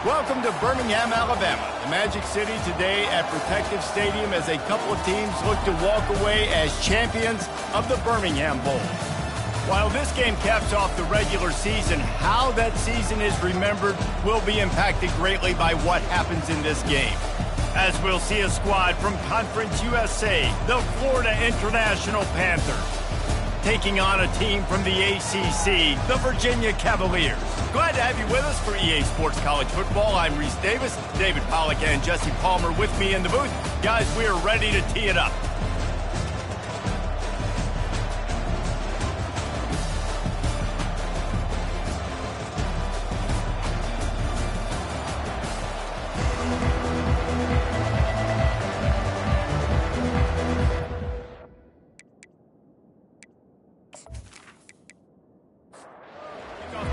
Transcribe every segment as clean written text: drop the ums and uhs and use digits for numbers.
Welcome to Birmingham, Alabama, the Magic City today at Protective Stadium as a couple of teams look to walk away as champions of the Birmingham Bowl. While this game caps off the regular season, how that season is remembered will be impacted greatly by what happens in this game. As we'll see a squad from Conference USA, the Florida International Panthers, taking on a team from the ACC, the Virginia Cavaliers. Glad to have you with us for EA Sports College Football. I'm Reese Davis, David Pollack and Jesse Palmer with me in the booth. Guys, we are ready to tee it up.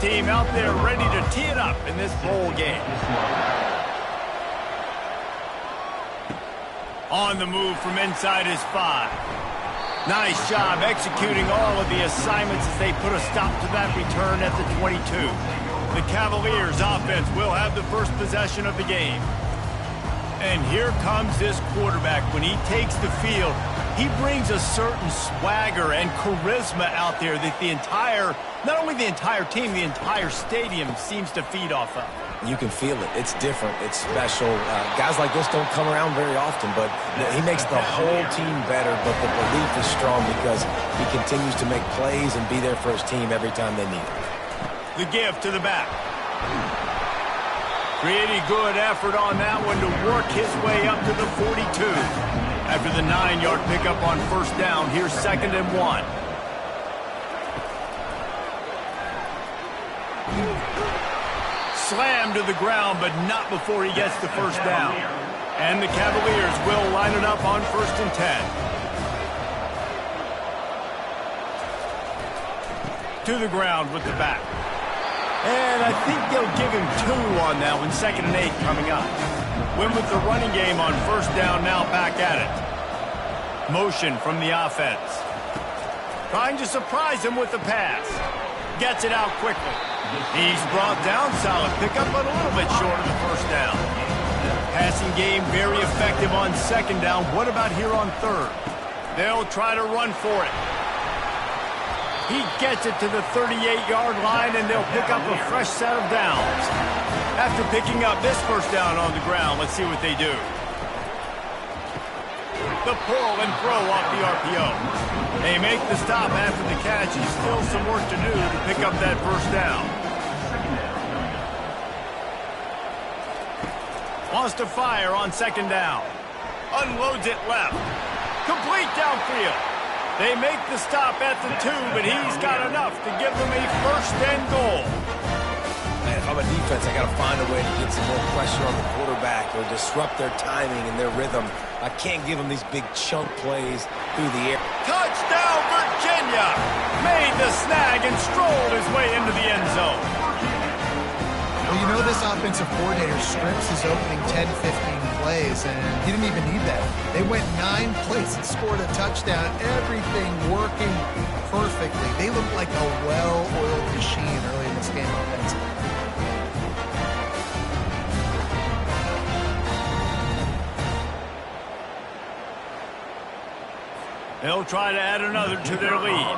Team out there ready to tee it up in this bowl game. On the move from inside his 5. Nice job executing all of the assignments as they put a stop to that return at the 22. The Cavaliers offense will have the first possession of the game. And here comes this quarterback. When he takes the field, he brings a certain swagger and charisma out there that the entire, not only the entire team, the entire stadium seems to feed off of. You can feel it. It's different. It's special. Guys like this don't come around very often, but he makes the whole team better, but the belief is strong because he continues to make plays and be there for his team every time they need it. The give to the back. Pretty good effort on that one to work his way up to the 42. After the 9-yard pickup on first down, here's 2nd and 1. Slammed to the ground, but not before he gets the first down. And the Cavaliers will line it up on 1st and 10. To the ground with the back. And I think they'll give him 2 on that one, 2nd and 8 coming up. Win with the running game on first down, now back at it. Motion from the offense. Trying to surprise him with the pass. Gets it out quickly. He's brought down, solid pickup, but a little bit short of the first down. Passing game very effective on 2nd down. What about here on 3rd? They'll try to run for it. He gets it to the 38-yard line, and they'll pick up a fresh set of downs. After picking up this first down on the ground, let's see what they do. The pull and throw off the RPO. They make the stop after the catch. He's still some work to do to pick up that first down. Wants to fire on 2nd down. Unloads it left. Complete downfield. They make the stop at the 2, but he's got enough to give them a 1st and goal. Man, if I'm a defense, I got to find a way to get some more pressure on the quarterback or disrupt their timing and their rhythm. I can't give them these big chunk plays through the air. Touchdown, Virginia! Made the snag and strolled his way into the end zone. Well, you know this offensive coordinator scripts his opening 10, 15 plays, and he didn't even need that. They went 9 plays and scored a touchdown. Everything working perfectly. They looked like a well-oiled machine early in this game offensively. They'll try to add another to their lead.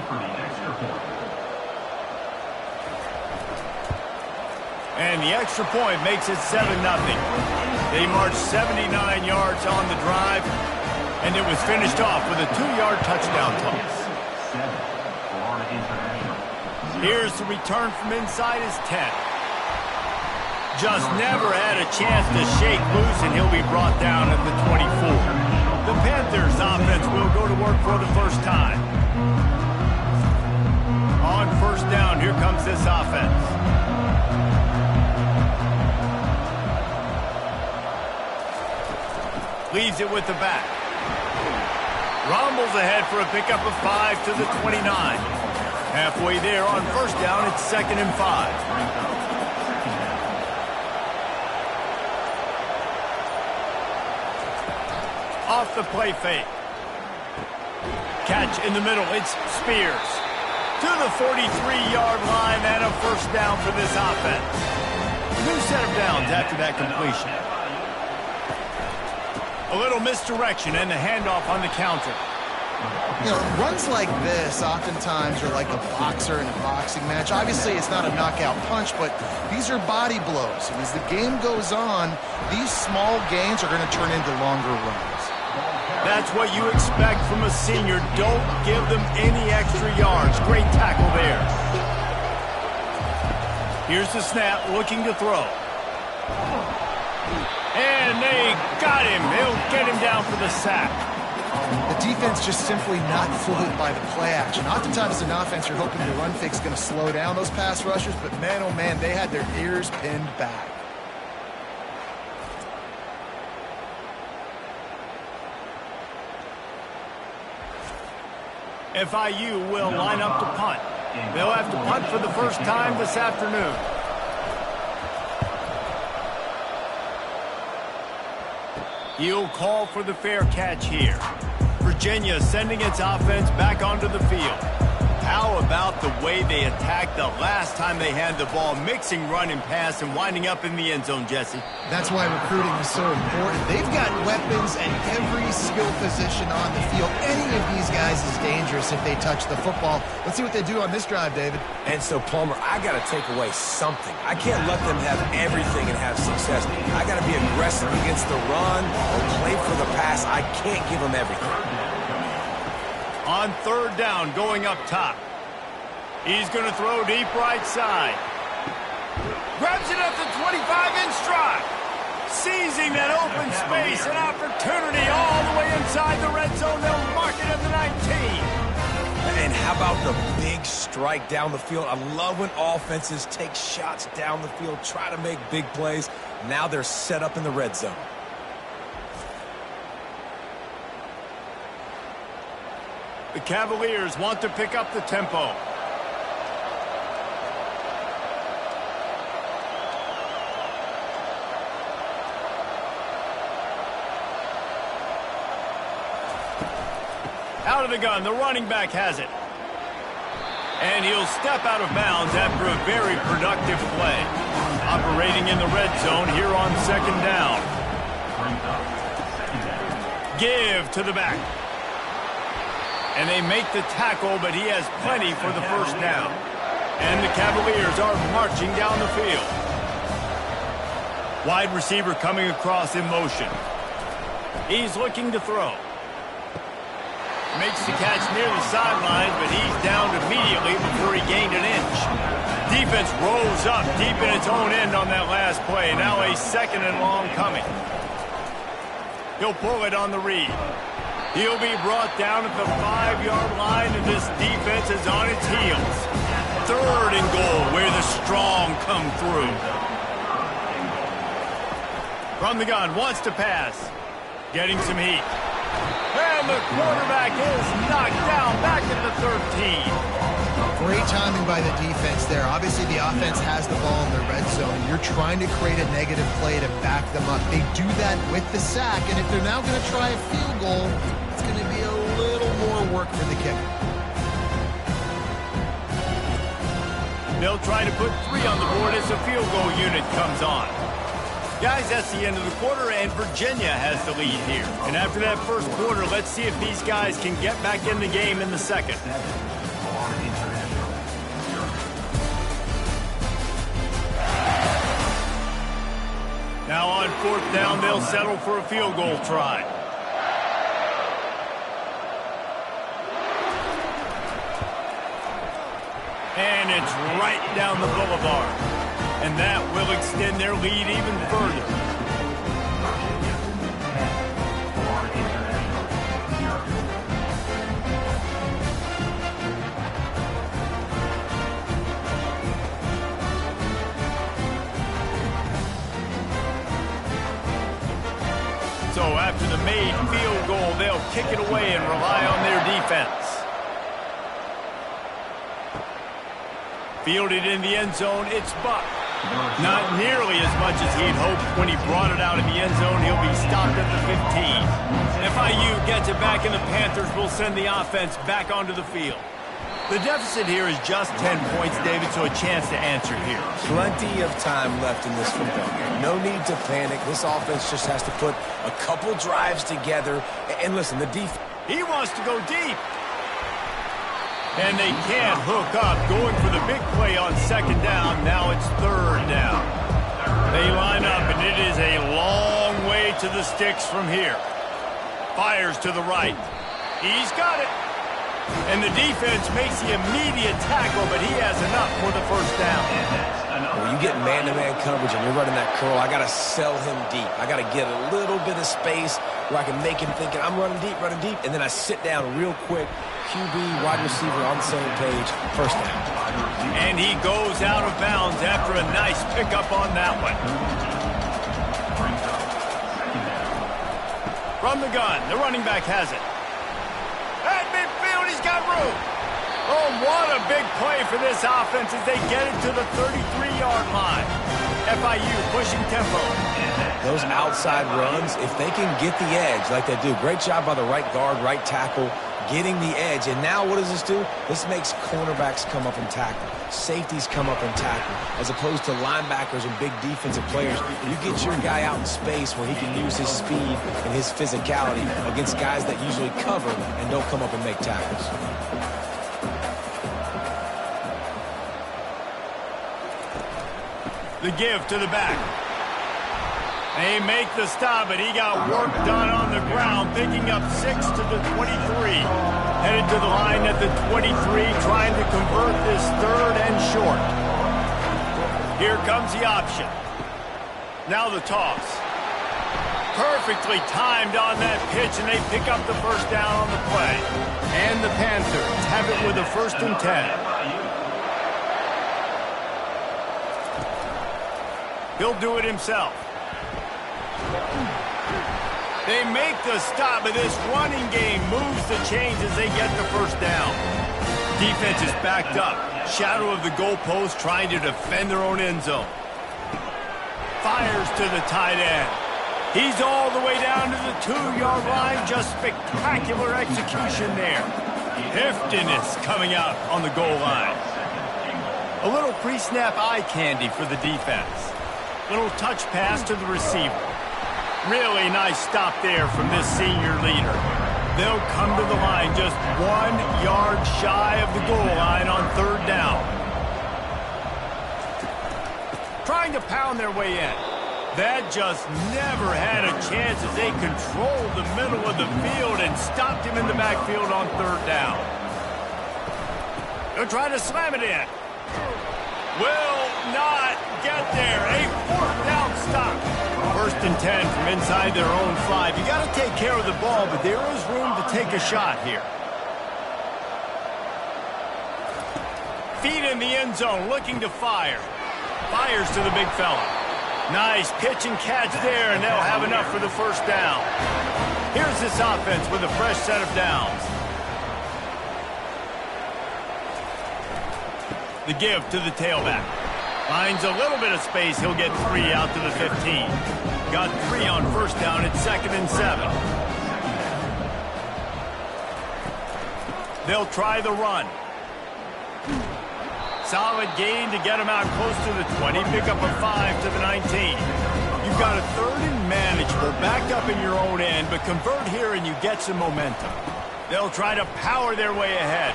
And the extra point makes it 7-0. They marched 79 yards on the drive, and it was finished off with a 2-yard touchdown toss. Here's the return from inside his 10. Just never had a chance to shake loose, and he'll be brought down at the 24. The Panthers offense will go to work for the first time. On first down, here comes this offense. Leaves it with the back. Rumbles ahead for a pickup of 5 to the 29. Halfway there on first down, it's 2nd and 5. Off the play fake. Catch in the middle, it's Spears. To the 43-yard line and a first down for this offense. New set of downs after that completion. A little misdirection and the handoff on the counter. You know, runs like this oftentimes are like a boxer in a boxing match. Obviously, it's not a knockout punch, but these are body blows. And as the game goes on, these small gains are going to turn into longer runs. That's what you expect from a senior. Don't give them any extra yards. Great tackle there. Here's the snap, looking to throw. And they got him. They'll get him down for the sack. The defense just simply not fooled by the play action. Oftentimes, as an offense, you're hoping the run fix is going to slow down those pass rushers, but man, oh man, they had their ears pinned back. FIU will line up to punt. They'll have to punt for the first time this afternoon. He'll call for the fair catch here. Virginia sending its offense back onto the field. How about the way they attacked the last time they had the ball, mixing run and pass and winding up in the end zone, Jesse? That's why recruiting is so important. They've got weapons at every skill position on the field. Any of these guys is dangerous if they touch the football. Let's see what they do on this drive, David. And so, Palmer, I got to take away something. I can't let them have everything and have success. I got to be aggressive against the run or play for the pass. I can't give them everything. On third down, going up top. He's going to throw deep right side. Grabs it at the 25 in stride. Seizing that open space, an opportunity all the way inside the red zone. They'll mark it at the 19. And how about the big strike down the field? I love when offenses take shots down the field, try to make big plays. Now they're set up in the red zone. The Cavaliers want to pick up the tempo. Out of the gun, the running back has it. And he'll step out of bounds after a very productive play. Operating in the red zone here on second down. Give to the back. And they make the tackle, but he has plenty for the first down. And the Cavaliers are marching down the field. Wide receiver coming across in motion. He's looking to throw. Makes the catch near the sideline, but he's downed immediately before he gained an inch. Defense rose up deep in its own end on that last play. Now a second and long coming. He'll pull it on the read. He'll be brought down at the 5-yard line, and this defense is on its heels. Third and goal, where the strong come through. From the gun, wants to pass. Getting some heat. And the quarterback is knocked down back at the 13. Great timing by the defense there. Obviously, the offense has the ball in the red zone. You're trying to create a negative play to back them up. They do that with the sack, and if they're now going to try a field goal, it's going to be a little more work for the kicker. They'll try to put 3 on the board as the field goal unit comes on. Guys, that's the end of the quarter, and Virginia has the lead here. And after that first quarter, let's see if these guys can get back in the game in the second. Now on fourth down, they'll settle for a field goal try. And it's right down the boulevard. And that will extend their lead even further. So after the made field goal, they'll kick it away and rely on their defense. Fielded in the end zone, it's Buck. Not nearly as much as he'd hoped when he brought it out in the end zone. He'll be stopped at the 15. FIU gets it back, and the Panthers will send the offense back onto the field. The deficit here is just 10 points, David, so a chance to answer here. Plenty of time left in this football game. No need to panic. This offense just has to put a couple drives together. And listen, the defense... He wants to go deep. And they can't hook up, going for the big play on second down. Now it's third down. They line up, and it is a long way to the sticks from here. Fires to the right. He's got it. And the defense makes the immediate tackle, but he has enough for the first down. When you get man-to-man coverage and you're running that curl, I got to sell him deep. I got to get a little bit of space where I can make him thinking I'm running deep, and then I sit down real quick. QB, wide receiver on the same page, first down. And he goes out of bounds after a nice pickup on that one. From the gun, the running back has it. At midfield, he's got room. Oh, what a big play for this offense as they get it to the 33-yard line. FIU pushing tempo. Those outside runs, if they can get the edge like they do, great job by the right guard, right tackle, getting the edge. And now what does this do? This makes cornerbacks come up and tackle. Safeties come up and tackle. As opposed to linebackers and big defensive players, you get your guy out in space where he can use his speed and his physicality against guys that usually cover and don't come up and make tackles. The give to the back. They make the stop, but he got work done on the ground, picking up 6 to the 23. Headed to the line at the 23, trying to convert this third and short. Here comes the option. Now the toss. Perfectly timed on that pitch, and they pick up the first down on the play. And the Panthers have it with a 1st and 10. He'll do it himself. They make the stop, but this running game moves the chains as they get the first down. Defense is backed up. Shadow of the goalpost, trying to defend their own end zone. Fires to the tight end. He's all the way down to the 2-yard line. Just spectacular execution there. Heftiness coming out on the goal line. A little pre-snap eye candy for the defense. Little touch pass to the receiver. Really nice stop there from this senior leader. They'll come to the line just 1 yard shy of the goal line on third down. Trying to pound their way in. That just never had a chance as they controlled the middle of the field and stopped him in the backfield on third down. They'll try to slam it in. Will not get there. A 4th down stop. 1st and 10 from inside their own 5. You got to take care of the ball, but there is room to take a shot here. Feet in the end zone, looking to fire. Fires to the big fella. Nice pitch and catch there, and they'll have enough for the first down. Here's this offense with a fresh set of downs. The give to the tailback. Finds a little bit of space. He'll get 3 out to the 15. Got 3 on first down. It's 2nd and 7. They'll try the run. Solid gain to get him out close to the 20. Pick up a 5 to the 19. You've got a 3rd and manageable backed up in your own end, but convert here and you get some momentum. They'll try to power their way ahead.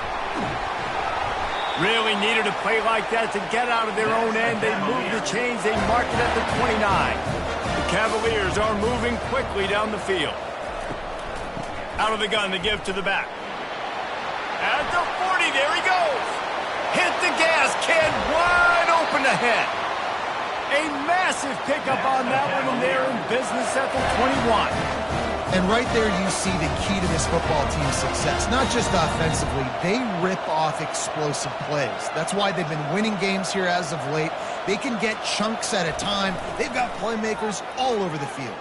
Really needed a play like that to get out of their own end. They move the chains. They mark it at the 29. The Cavaliers are moving quickly down the field. Out of the gun, the give to the back. At the 40, there he goes. Hit the gas, kid. Wide open ahead. A massive pickup on that one, and they're in business at the 21. And right there you see the key to this football team's success. Not just offensively, they rip off explosive plays. That's why they've been winning games here as of late. They can get chunks at a time. They've got playmakers all over the field.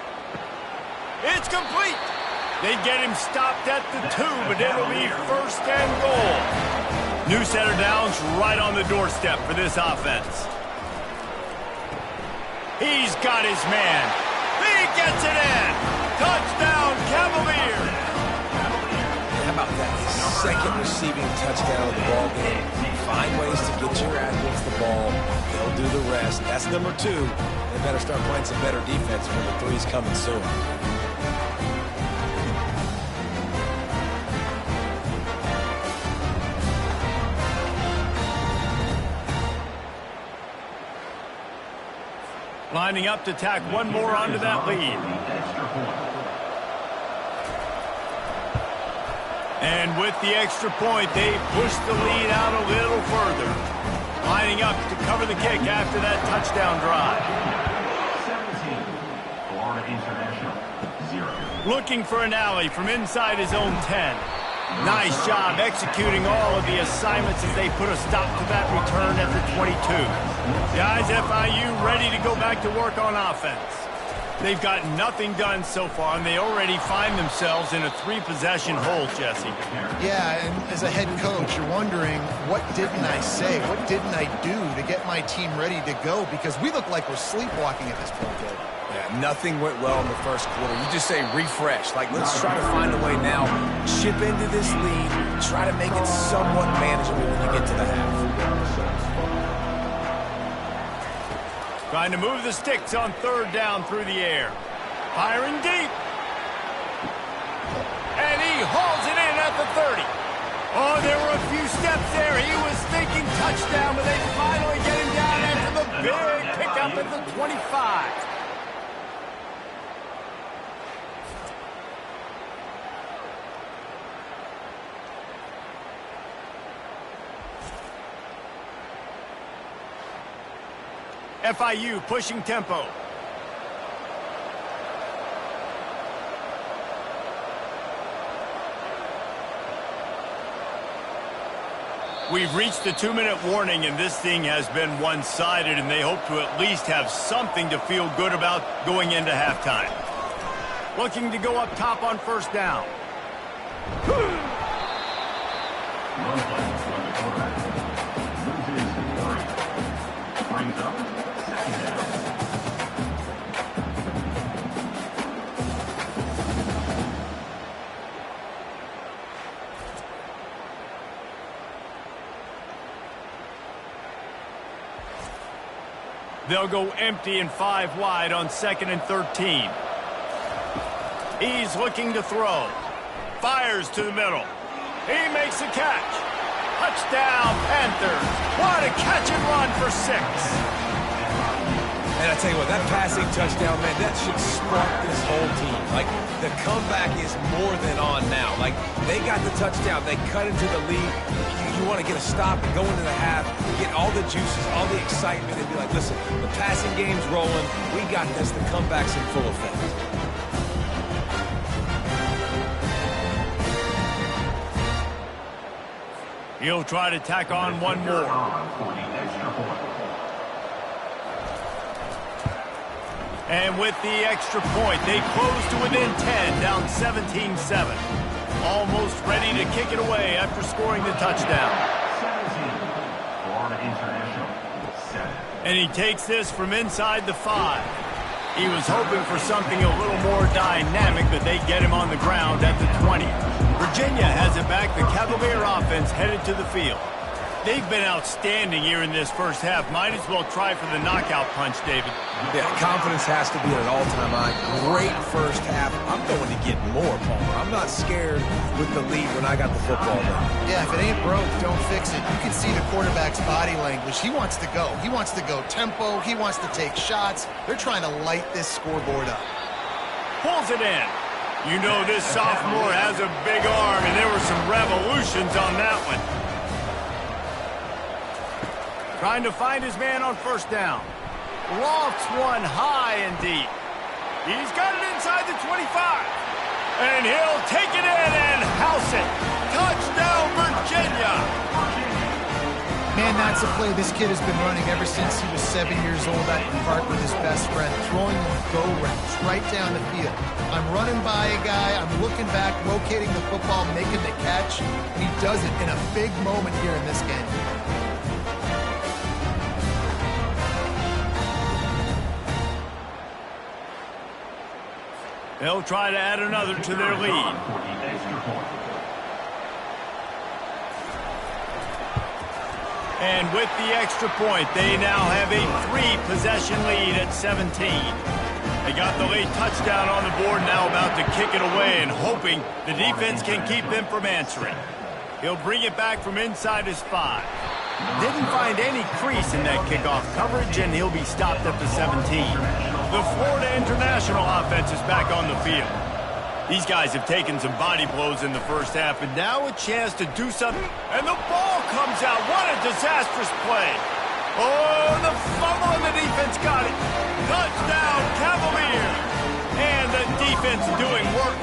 It's complete. They get him stopped at the 2, but it'll be 1st and goal. New set of downs right on the doorstep for this offense. He's got his man. He gets it in. Touchdown, Cavaliers! How about about that second receiving touchdown of the ball game. Find ways to get your athletes the ball. They'll do the rest. That's number 2. They better start playing some better defense when the 3's coming soon. Lining up to tack one more onto that lead. And with the extra point, they push the lead out a little further. Lining up to cover the kick after that touchdown drive. 17, Florida International, 0. Looking for an alley from inside his own 10. Nice job executing all of the assignments as they put a stop to that return at the 22. Guys, FIU ready to go back to work on offense. They've got nothing done so far, and they already find themselves in a 3-possession hole, Jesse. Yeah, and as a head coach, you're wondering, what didn't I say? What didn't I do to get my team ready to go? Because we look like we're sleepwalking at this point, Dave. Yeah, nothing went well in the first quarter. You just say refresh. Like, let's try to find a way now. Chip into this lead. Try to make it somewhat manageable when you get to the half. Trying to move the sticks on 3rd down through the air. Firing deep. And he hauls it in at the 30. Oh, there were a few steps there. He was thinking touchdown, but they finally get him down after the big pickup at the 25. FIU pushing tempo. We've reached the 2-minute warning, and this thing has been one-sided, and they hope to at least have something to feel good about going into halftime. Looking to go up top on 1st down. They'll go empty and 5 wide on 2nd and 13. He's looking to throw. Fires to the middle. He makes a catch. Touchdown, Panthers. What a catch and run for 6. And I tell you what, that passing touchdown, man, that should spark this whole team. Like, the comeback is more than on now. Like, they got the touchdown. They cut into the lead. You want to get a stop and go into the half, get all the juices, all the excitement, and be like, listen, the passing game's rolling. We got this. The comeback's in full effect. He'll try to tack on one more. And with the extra point, they close to within 10, down 17-7. Almost ready to kick it away after scoring the touchdown. 17, Florida International, 7. And he takes this from inside the 5. He was hoping for something a little more dynamic, but they get him on the ground at the 20. Virginia has it back. The Cavalier offense headed to the field. They've been outstanding here in this first half. Might as well try for the knockout punch, David. Yeah, confidence has to be at an all-time high. Great first half. I'm going to get more, Palmer. I'm not scared with the lead when I got the football now. Yeah, if it ain't broke, don't fix it. You can see the quarterback's body language. He wants to go. He wants to go tempo. He wants to take shots. They're trying to light this scoreboard up. Pulls it in. You know this sophomore has a big arm, and there were some revolutions on that one. Trying to find his man on 1st down. Lofts one high and deep. He's got it inside the 25. And he'll take it in and house it. Touchdown, Virginia. Man, that's a play this kid has been running ever since he was 7 years old at the park with his best friend, throwing go routes right down the field. I'm running by a guy, I'm looking back, locating the football, making the catch, and he does it in a big moment here in this game. They'll try to add another to their lead. And with the extra point, they now have a 3-possession lead at 17. They got the late touchdown on the board, now about to kick it away and hoping the defense can keep them from answering. He'll bring it back from inside his 5. Didn't find any crease in that kickoff coverage, and he'll be stopped at the 17. The Florida International offense is back on the field. These guys have taken some body blows in the first half, and now a chance to do something. And the ball comes out. What a disastrous play. Oh, the fumble, and the defense got it. Touchdown, Cavaliers. And the defense doing work.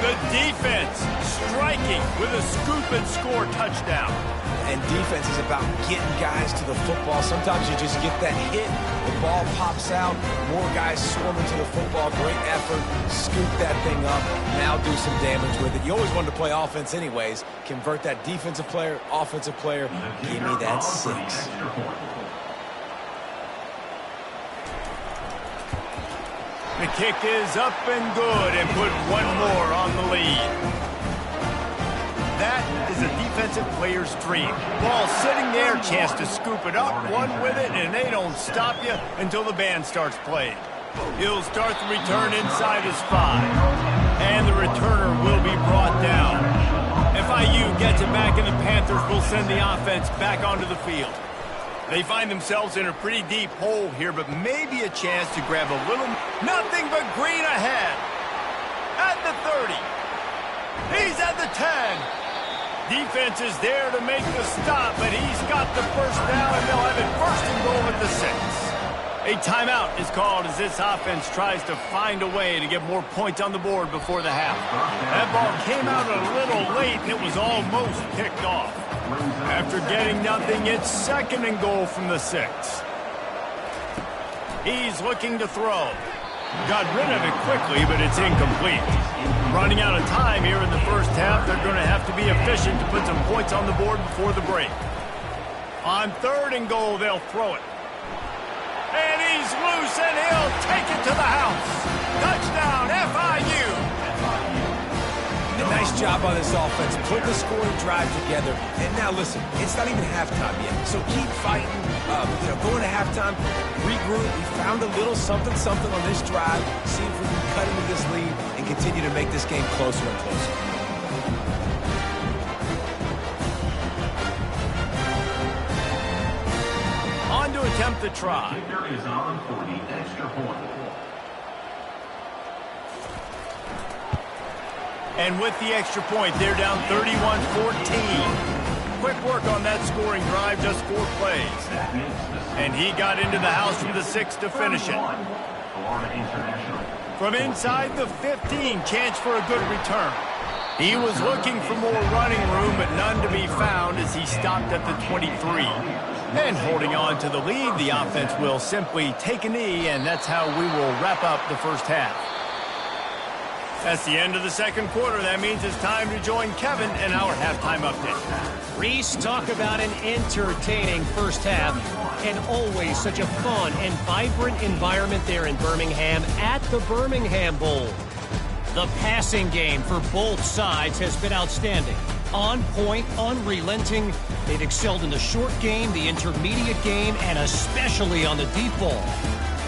The defense striking with a scoop and score touchdown. And defense is about getting guys to the football. Sometimes you just get that hit, the ball pops out, more guys swarming to the football. Great effort, scoop that thing up, now do some damage with it. You always wanted to play offense anyways. Convert that defensive player, offensive player, give me that 6. The kick is up and good and put one more on the lead. That is a defensive player's dream. Ball sitting there, chance to scoop it up, one with it, and they don't stop you until the band starts playing. He'll start the return inside his 5, and the returner will be brought down. FIU gets it back, and the Panthers will send the offense back onto the field. They find themselves in a pretty deep hole here, but maybe a chance to grab a little. Nothing but green ahead. At the 30. He's at the 10. Defense is there to make the stop, but he's got the first down, and they'll have it first and goal at the 6. A timeout is called as this offense tries to find a way to get more points on the board before the half. That ball came out a little late, and it was almost picked off. After getting nothing, it's second and goal from the 6. He's looking to throw. Got rid of it quickly, but it's incomplete. Running out of time here in the first half, they're going to have to be efficient to put some points on the board before the break. On third and goal, they'll throw it. And he's loose, and he'll take it to the house. Touchdown, FIU. A nice job on this offense. Put the scoring drive together. And now listen, it's not even halftime yet. So keep fighting. Going to halftime, regroup. We found a little something on this drive. See if we can cut into this lead and continue to make this game closer and closer. On to attempt the try. Kicker is on for the extra point. And with the extra point, they're down 31-14. Quick work on that scoring drive, just 4 plays. And he got into the house from the 6 to finish it. From inside the 15, chance for a good return. He was looking for more running room, but none to be found as he stopped at the 23. And holding on to the lead, the offense will simply take a knee, and that's how we will wrap up the first half. That's the end of the second quarter. That means it's time to join Kevin in our halftime update. Reese, talk about an entertaining first half, and always such a fun and vibrant environment there in Birmingham at the Birmingham Bowl. The passing game for both sides has been outstanding. On point, unrelenting. They've excelled in the short game, the intermediate game, and especially on the deep ball.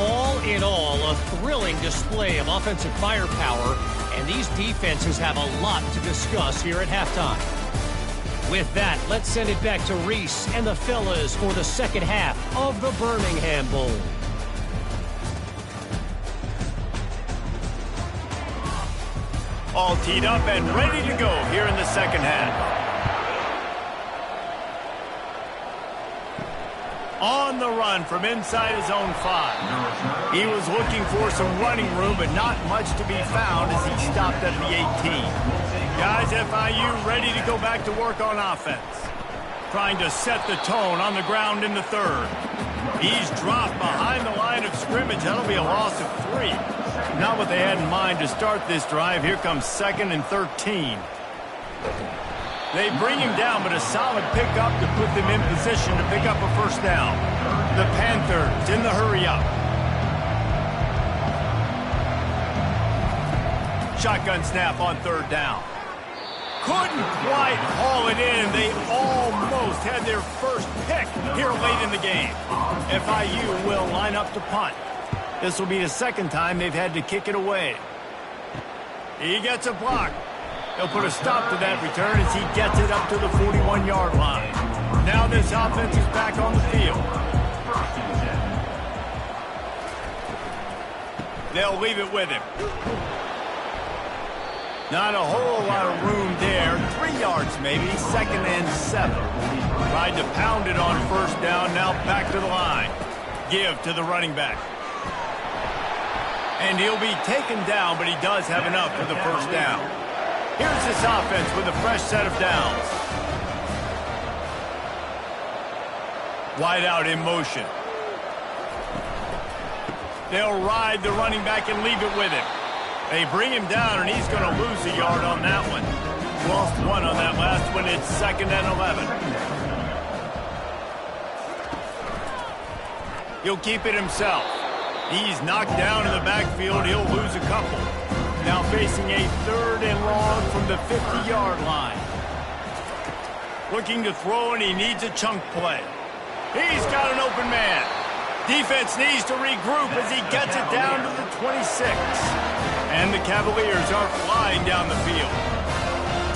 All in all, a thrilling display of offensive firepower, and these defenses have a lot to discuss here at halftime. With that, let's send it back to Reese and the fellas for the second half of the Birmingham Bowl. All teed up and ready to go here in the second half. On the run from inside his own 5. He was looking for some running room, but not much to be found as he stopped at the 18. Guys, FIU ready to go back to work on offense. Trying to set the tone on the ground in the third. He's dropped behind the line of scrimmage. That'll be a loss of 3. Not what they had in mind to start this drive. Here comes 2nd and 13. They bring him down, but a solid pickup to put them in position to pick up a first down. The Panthers in the hurry-up. Shotgun snap on 3rd down. couldn't quite haul it in. They almost had their first pick here late in the game. FIU will line up to punt. This will be the second time they've had to kick it away. He gets a block. They'll put a stop to that return as he gets it up to the 41-yard line. Now this offense is back on the field. They'll leave it with him. Not a whole lot of room there. 3 yards maybe, 2nd and 7. Tried to pound it on first down, now back to the line. Give to the running back. And he'll be taken down, but he does have enough for the first down. Here's this offense with a fresh set of downs. Wide out in motion. They'll ride the running back and leave it with him. They bring him down, and he's going to lose a yard on that one. Lost 1 on that last one. It's 2nd and 11. He'll keep it himself. He's knocked down in the backfield. He'll lose a couple. Now facing a 3rd and long from the 50-yard line. Looking to throw, and he needs a chunk play. He's got an open man. Defense needs to regroup as he gets it down to the 26. And the Cavaliers are flying down the field.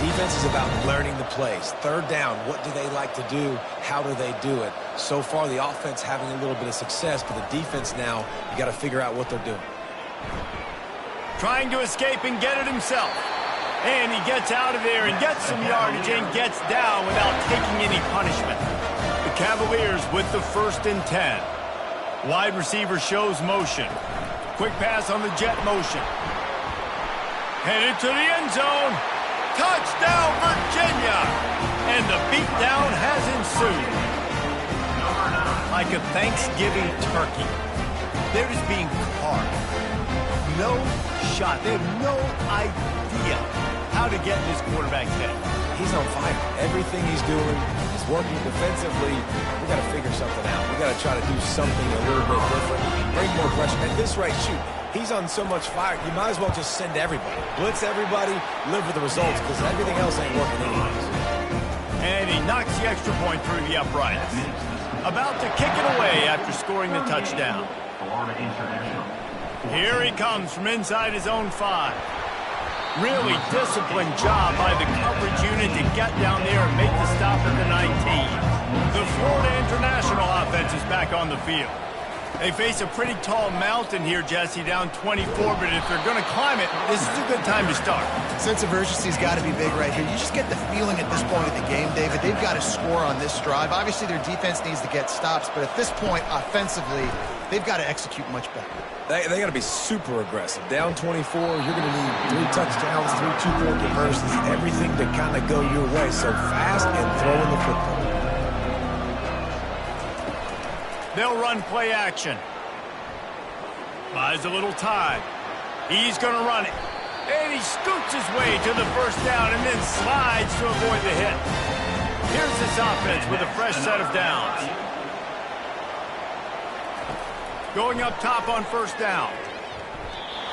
Defense is about learning the plays. 3rd down, what do they like to do? How do they do it? So far, the offense having a little bit of success, but the defense now, you got to figure out what they're doing. Trying to escape and get it himself. And he gets out of there and gets some yardage and gets down without taking any punishment. The Cavaliers with the 1st and 10. Wide receiver shows motion. Quick pass on the jet motion. Headed to the end zone. Touchdown, Virginia! And the beatdown has ensued. Like a Thanksgiving turkey. They're just being carved. No shot. They have no idea how to get in this quarterback's head. He's on fire. Everything he's doing is working defensively. We got to figure something out. We got to try to do something a little bit different. Bring more pressure. At this rate, shoot. He's on so much fire, you might as well just send everybody. Blitz everybody, live with the results, because everything else ain't working anyways. And he knocks the extra point through the uprights. About to kick it away after scoring the touchdown. Here he comes from inside his own 5. Really disciplined job by the coverage unit to get down there and make the stop at the 19. The Florida International offense is back on the field. They face a pretty tall mountain here, Jesse, down 24, but if they're going to climb it, this is a good time to start. Sense of urgency's got to be big right here. You just get the feeling at this point of the game, David, they've got to score on this drive. Obviously, their defense needs to get stops, but at this point, offensively, they've got to execute much better. They got to be super aggressive. Down 24, you're going to need 3 touchdowns, 3 two-point conversions, everything to kind of go your way. So fast and throwing the football. They'll run play action. Buys a little time. He's going to run it. And he scoots his way to the first down and then slides to avoid the hit. Here's this offense with a fresh set of downs. Going up top on first down.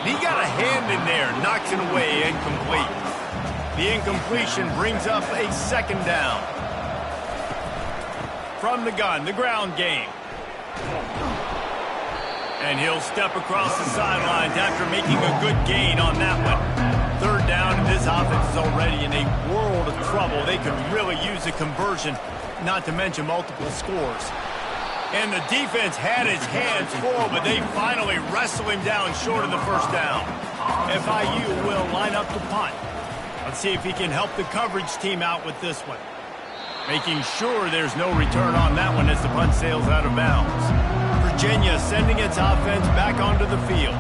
He got a hand in there, knocks it away, incomplete. The incompletion brings up a 2nd down. From the gun, the ground game. And he'll step across the sidelines after making a good gain on that one. 3rd down, and this offense is already in a world of trouble. They could really use a conversion, not to mention multiple scores. And the defense had his hands full, but they finally wrestle him down short of the first down. FIU will line up to punt. Let's see if he can help the coverage team out with this one. Making sure there's no return on that one as the punt sails out of bounds. Virginia sending its offense back onto the field.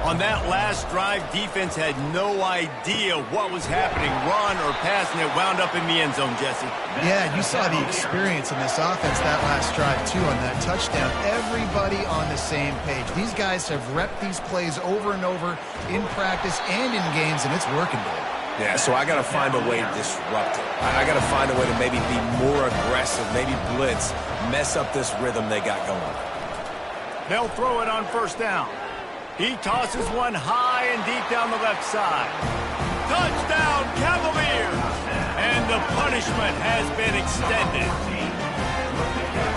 On that last drive, defense had no idea what was happening, run or pass, and it wound up in the end zone, Jesse. Yeah, you saw the experience in this offense that last drive, too, on that touchdown. Everybody on the same page. These guys have repped these plays over and over in practice and in games, and it's working, Dave. Yeah, so I got to find a way to disrupt it. I got to find a way to maybe be more aggressive, maybe blitz, mess up this rhythm they got going. They'll throw it on first down. He tosses one high and deep down the left side. Touchdown, Cavaliers! And the punishment has been extended.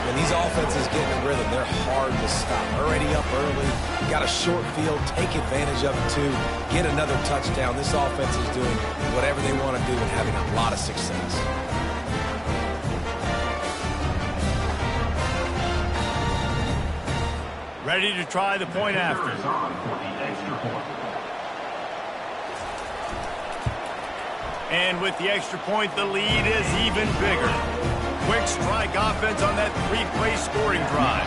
When these offenses get in a rhythm, they're hard to stop. Already up early, got a short field, take advantage of it too, get another touchdown. This offense is doing whatever they want to do and having a lot of success. Ready to try the point after. And with the extra point, the lead is even bigger. Quick strike offense on that three-play scoring drive.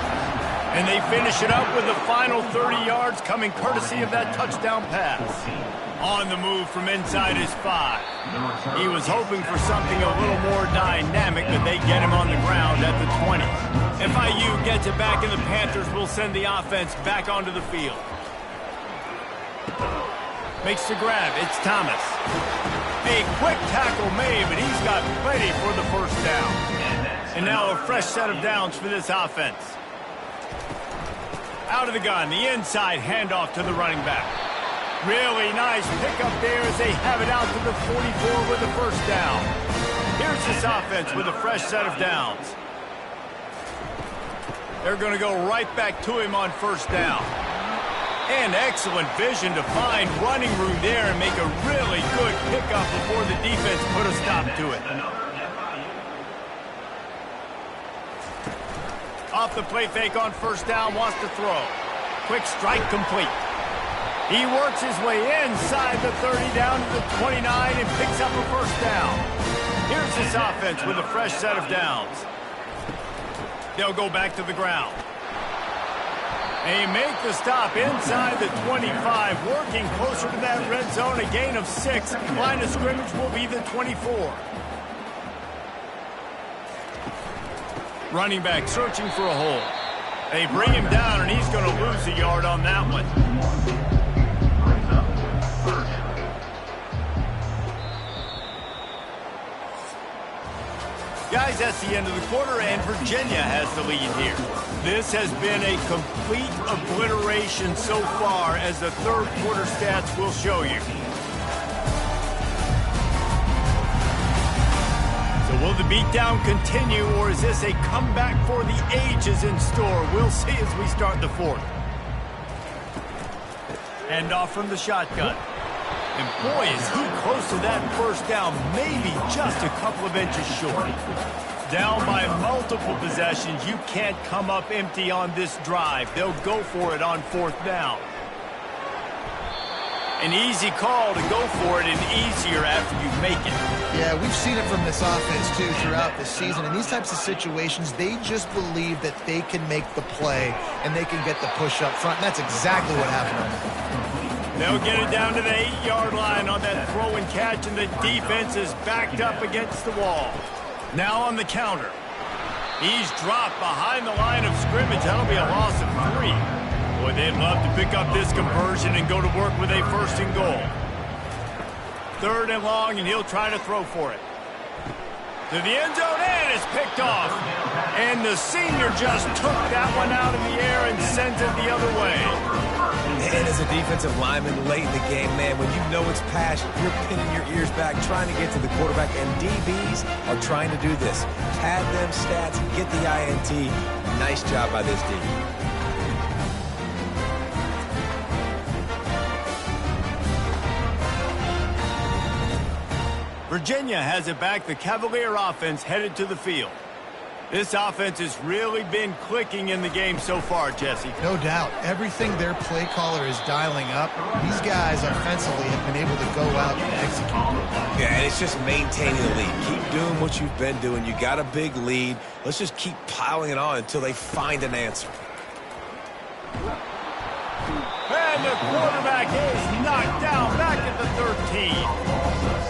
And they finish it up with the final 30 yards coming courtesy of that touchdown pass. On the move from inside his 5. He was hoping for something a little more dynamic, but they get him on the ground at the 20. FIU gets it back, and the Panthers will send the offense back onto the field. Makes the grab. It's Thomas. A quick tackle made, but he's got plenty for the first down. And now a fresh set of downs for this offense. Out of the gun, the inside handoff to the running back. Really nice pickup there as they have it out to the 44 with the first down. Here's this offense with a fresh set of downs. They're going to go right back to him on first down. And excellent vision to find running room there and make a really good pickup before the defense put a stop to it. Off the play fake on first down, wants to throw. Quick strike complete. He works his way inside the 30 down to the 29 and picks up a first down. Here's this offense with a fresh set of downs. They'll go back to the ground. They make the stop inside the 25, working closer to that red zone, a gain of 6. Line of scrimmage will be the 24. Running back searching for a hole. They bring him down, and he's going to lose a yard on that one. Guys, that's the end of the quarter, and Virginia has the lead here. This has been a complete obliteration so far, as the third quarter stats will show you. So will the beatdown continue, or is this a comeback for the ages in store? We'll see as we start the fourth. Hand off from the shotgun. And boy, is he close to that first down, maybe just a couple of inches short. Down by multiple possessions, you can't come up empty on this drive. They'll go for it on fourth down. An easy call to go for it, and easier after you make it. Yeah, we've seen it from this offense, too, throughout the season. In these types of situations, they just believe that they can make the play and they can get the push up front. And that's exactly what happened. They'll get it down to the 8-yard line on that throw and catch, and the defense is backed up against the wall. Now on the counter. He's dropped behind the line of scrimmage. That'll be a loss of 3. Boy, they'd love to pick up this conversion and go to work with a first and goal. Third and long, and he'll try to throw for it. To the end zone, and it's picked off. And the senior just took that one out of the air and sent it the other way. And as a defensive lineman late in the game, man, when you know it's pass, you're pinning your ears back, trying to get to the quarterback, and DBs are trying to do this. Pad them stats, get the INT. Nice job by this D. Virginia has it back. The Cavalier offense headed to the field. This offense has really been clicking in the game so far, Jesse. No doubt. Everything their play caller is dialing up, these guys offensively have been able to go out and execute. Yeah, and it's just maintaining the lead. Keep doing what you've been doing. You got a big lead. Let's just keep piling it on until they find an answer. And the quarterback is knocked down back at the 13.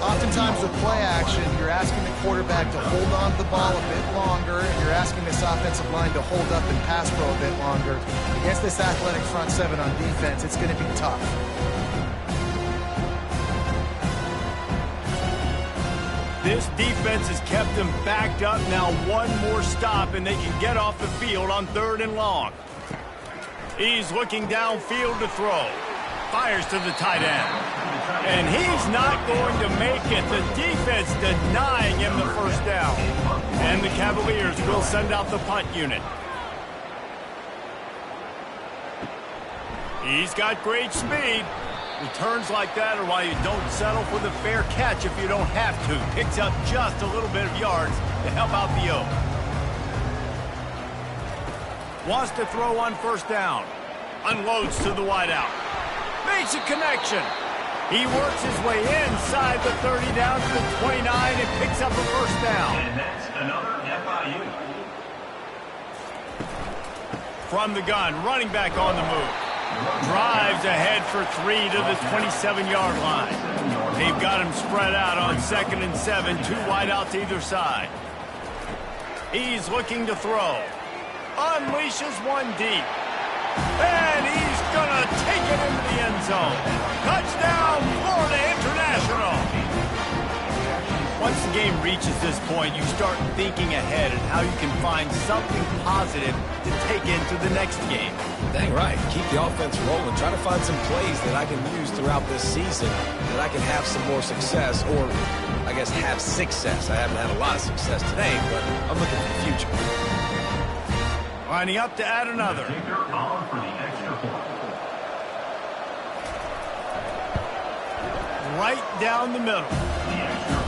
Oftentimes with play action, you're asking the quarterback to hold on to the ball a bit longer, and you're asking this offensive line to hold up and pass pro a bit longer. Against this athletic front seven on defense, it's going to be tough. This defense has kept them backed up. Now one more stop, and they can get off the field on third and long. He's looking downfield to throw. Fires to the tight end. And he's not going to make it. The defense denying him the first down. And the Cavaliers will send out the punt unit. He's got great speed. Returns like that are why you don't settle for the fair catch if you don't have to. Picks up just a little bit of yards to help out the O. Wants to throw on first down. Unloads to the wideout. Makes a connection. He works his way inside the 30 down to the 29 and picks up a first down. And that's another FIU. From the gun, running back on the move. Drives ahead for 3 to the 27-yard line. They've got him spread out on 2nd and 7, 2 wideouts either side. He's looking to throw. Unleashes one deep. And he's going to take it into the end zone. Touchdown, Florida International. Once the game reaches this point, you start thinking ahead and how you can find something positive to take into the next game. Dang right. Keep the offense rolling. Try to find some plays that I can use throughout this season that I can have some more success, or I guess have success. I haven't had a lot of success today, but I'm looking for the future. Lining up to add another. Kicker on for the extra point. Right down the middle.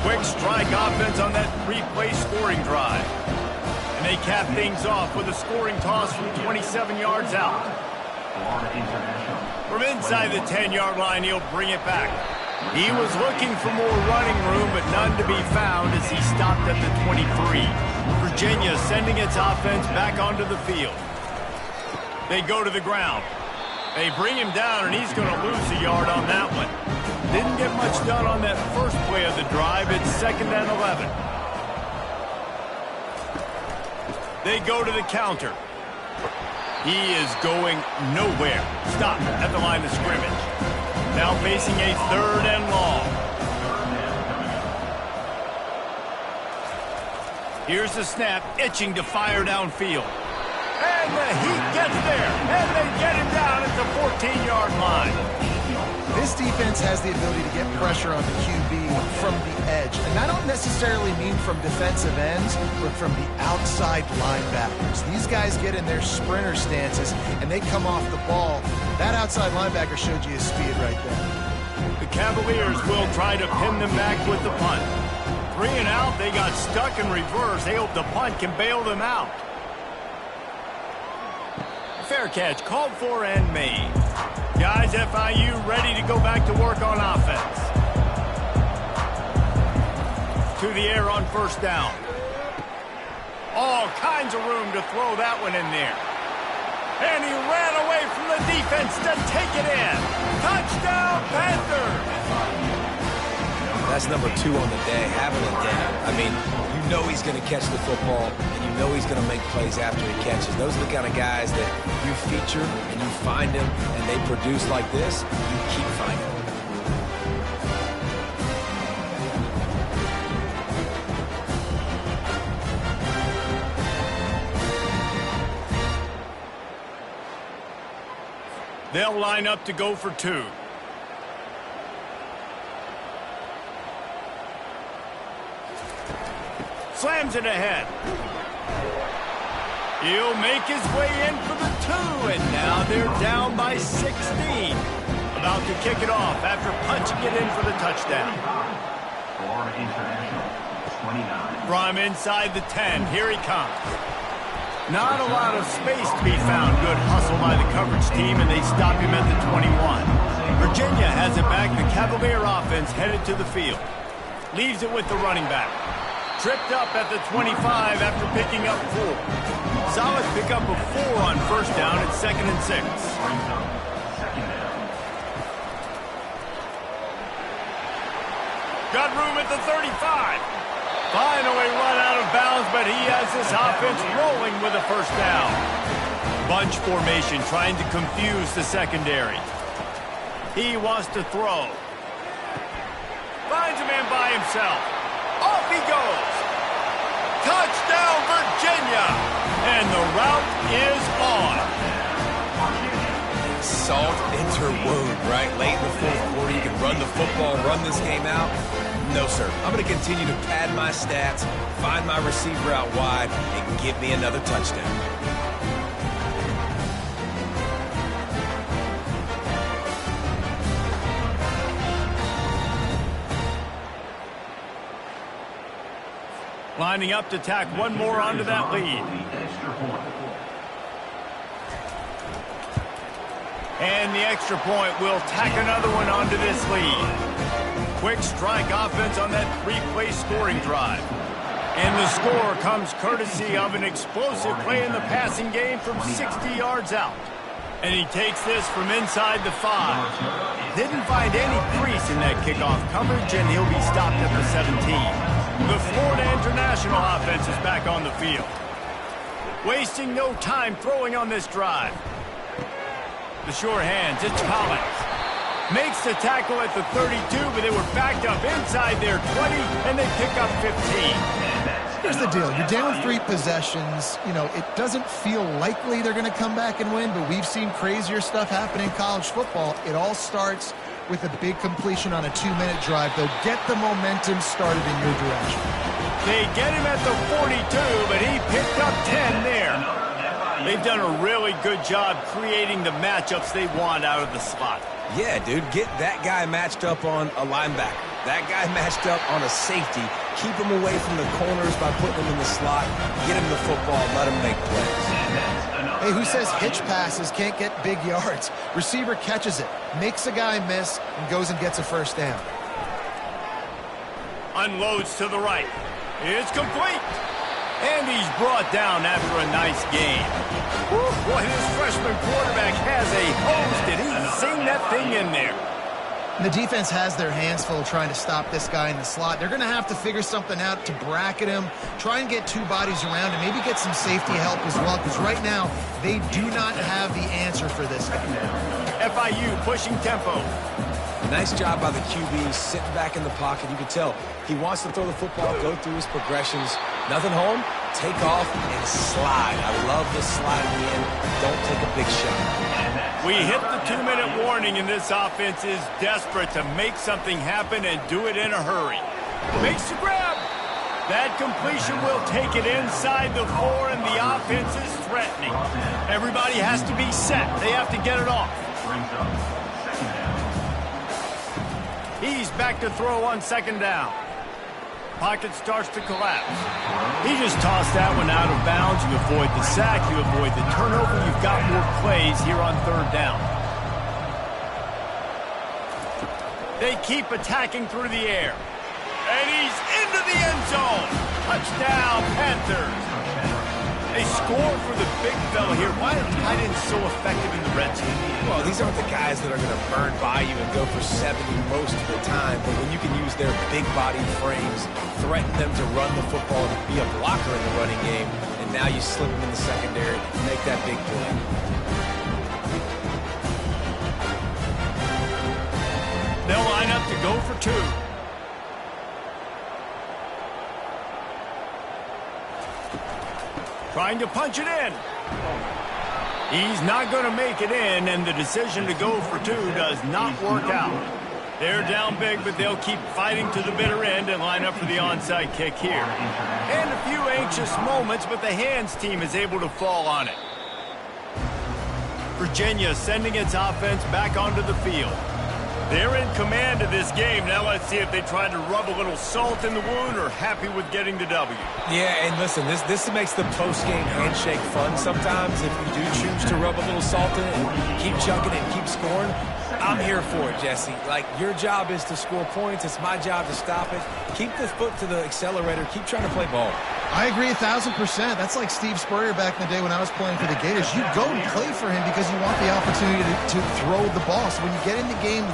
Quick strike offense on that 3-play scoring drive. And they cap things off with a scoring toss from 27 yards out. Florida International. From inside the 10-yard line, he'll bring it back. He was looking for more running room, but none to be found as he stopped at the 23. Virginia sending its offense back onto the field. They go to the ground. They bring him down, and he's going to lose a yard on that one. Didn't get much done on that first play of the drive. It's 2nd and 11. They go to the counter. He is going nowhere. Stop at the line of scrimmage. Now facing a 3rd and long. Here's the snap, itching to fire downfield. And the Heat gets there, and they get him down at the 14-yard line. This defense has the ability to get pressure on the QB from the edge. And I don't necessarily mean from defensive ends, but from the outside linebackers. These guys get in their sprinter stances, and they come off the ball. That outside linebacker showed you his speed right there. The Cavaliers will try to pin them back with the punt. 3 and out, they got stuck in reverse. They hope the punt can bail them out. Fair catch called for and made. Guys, FIU ready to go back to work on offense. To the air on first down. All kinds of room to throw that one in there. And he ran away from the defense to take it in. Touchdown, Panthers! That's number 2 on the day, having a day. I mean, you know he's going to catch the football, and you know he's going to make plays after he catches. Those are the kind of guys that you feature, and you find them, and they produce like this, you keep finding them. They'll line up to go for 2. Slams it ahead. He'll make his way in for the 2, and now they're down by 16. About to kick it off after punching it in for the touchdown. Florida International, 29. From inside the 10, here he comes. Not a lot of space to be found. Good hustle by the coverage team, and they stop him at the 21. Virginia has it back. The Cavalier offense headed to the field. Leaves it with the running back. Tripped up at the 25 after picking up 4. Solid pickup of 4 on first down at 2nd and 6. Got room at the 35. Finally run out of bounds, but he has this offense rolling with a first down. Bunch formation trying to confuse the secondary. He wants to throw. Finds a man by himself. Off he goes. Touchdown, Virginia. And the route is on. Salt into her wound, right? Late in the 4th quarter, you can run run the football, run this game out? No, sir. I'm going to continue to pad my stats, find my receiver out wide, and give me another touchdown. Lining up to tack one more onto that lead. And the extra point will tack another one onto this lead. Quick strike offense on that three-play scoring drive. And the score comes courtesy of an explosive play in the passing game from 60 yards out. And he takes this from inside the 5. Didn't find any crease in that kickoff coverage, and he'll be stopped at the 17. The Florida International offense is back on the field. Wasting no time throwing on this drive. The sure hands, it's Collins. Makes the tackle at the 32, but they were backed up inside their 20, and they pick up 15. Here's the deal. You're down 3 possessions. You know, it doesn't feel likely they're going to come back and win, but we've seen crazier stuff happen in college football. It all starts with a big completion on a 2-minute drive. They'll get the momentum started in your direction. They get him at the 42, but he picked up 10 there. They've done a really good job creating the matchups they want out of the slot. Yeah, dude, get that guy matched up on a linebacker. That guy matched up on a safety. Keep him away from the corners by putting him in the slot. Get him the football, let him make plays. Hey, who says hitch passes can't get big yards? Receiver catches it, makes a guy miss, and goes and gets a first down. Unloads to the right. It's complete. And he's brought down after a nice game. Woo, boy, this freshman quarterback has a hose. Did he sing that thing in there? And the defense has their hands full trying to stop this guy in the slot. They're going to have to figure something out to bracket him, try and get 2 bodies around him, maybe get some safety help as well, because right now they do not have the answer for this guy. FIU pushing tempo. Nice job by the QB, sitting back in the pocket. You can tell he wants to throw the football, go through his progressions. Nothing home, take off, and slide. I love the slide in the end. Don't take a big shot. We hit the 2-minute warning, and this offense is desperate to make something happen and do it in a hurry. Makes the grab. That completion will take it inside the 4, and the offense is threatening. Everybody has to be set. They have to get it off. He's back to throw on 2nd down. Pocket starts to collapse. He just tossed that one out of bounds. You avoid the sack, you avoid the turnover. You've got more plays here on 3rd down. They keep attacking through the air. And he's into the end zone. Touchdown, Panthers. They score for the big fella here. Why are tight ends so effective in the red zone? Well, these aren't the guys that are going to burn by you and go for 70 most of the time, but when you can use their big-bodied frames, threaten them to run the football and be a blocker in the running game, and now you slip them in the secondary, make that big play. They'll line up to go for 2. Trying to punch it in. He's not going to make it in, and the decision to go for 2 does not work out. They're down big, but they'll keep fighting to the bitter end and line up for the onside kick here. And a few anxious moments, but the hands team is able to fall on it. Virginia sending its offense back onto the field. They're in command of this game. Now let's see if they try to rub a little salt in the wound or happy with getting the W. Yeah, and listen, this makes the post-game handshake fun sometimes. If you do choose to rub a little salt in it and keep chucking it and keep scoring, I'm here for it, Jesse. Like, your job is to score points. It's my job to stop it. Keep the foot to the accelerator. Keep trying to play ball. I agree 1,000%. That's like Steve Spurrier back in the day when I was playing for the Gators. You go and play for him because you want the opportunity to throw the ball. So when you get in the game